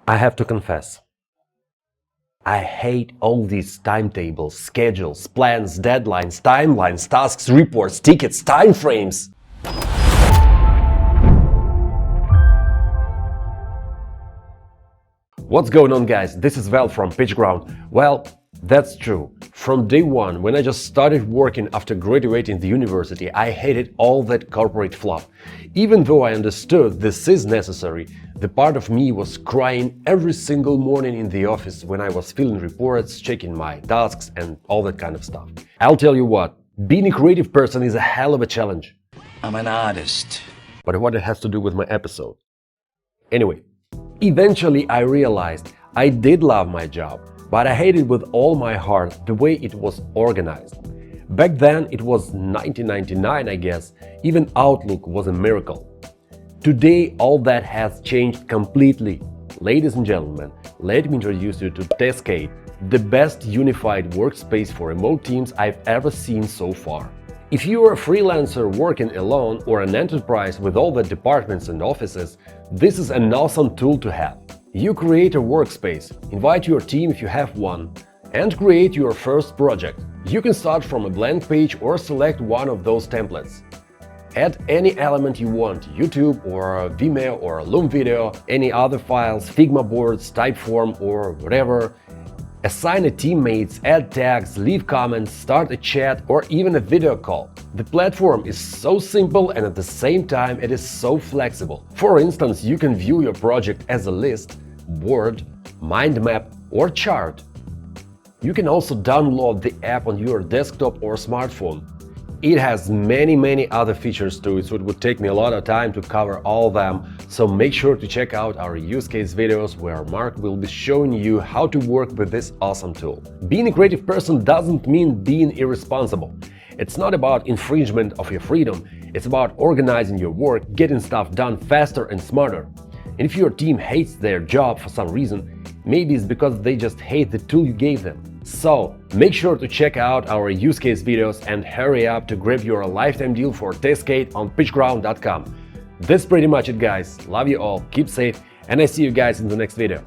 I have to confess, I hate all these timetables, schedules, plans, deadlines, timelines, tasks, reports, tickets, timeframes. What's going on, guys? This is Val from PitchGround. Well, that's true. From day one, when I just started working after graduating the university, I hated all that corporate fluff. Even though I understood this is necessary, the part of me was crying every single morning in the office when I was filling reports, checking my tasks, and all that kind of stuff. I'll tell you what, being a creative person is a hell of a challenge. I'm an artist. But what it has to do with my episode? Anyway, eventually I realized I did love my job, but I hated with all my heart the way it was organized. Back then, it was 1999, I guess, even Outlook was a miracle. Today, all that has changed completely. Ladies and gentlemen, let me introduce you to Taskade, the best unified workspace for remote teams I've ever seen so far. If you are a freelancer working alone or an enterprise with all the departments and offices, this is an awesome tool to have. You create a workspace, invite your team if you have one, and create your first project. You can start from a blank page or select one of those templates. Add any element you want, YouTube or Vimeo or Loom Video, any other files, Figma boards, Typeform or whatever. Assign a teammates, add tags, leave comments, start a chat or even a video call. The platform is so simple and at the same time it is so flexible. For instance, you can view your project as a list, board, mind map or chart. You can also download the app on your desktop or smartphone. It has many other features too, so it would take me a lot of time to cover all of them, so make sure to check out our use case videos where Mark will be showing you how to work with this awesome tool. Being a creative person doesn't mean being irresponsible. It's not about infringement of your freedom, it's about organizing your work, getting stuff done faster and smarter. And if your team hates their job for some reason, maybe it's because they just hate the tool you gave them. So, make sure to check out our use case videos and hurry up to grab your lifetime deal for Taskade on PitchGround.com. That's pretty much it, guys. Love you all, keep safe, and I see you guys in the next video.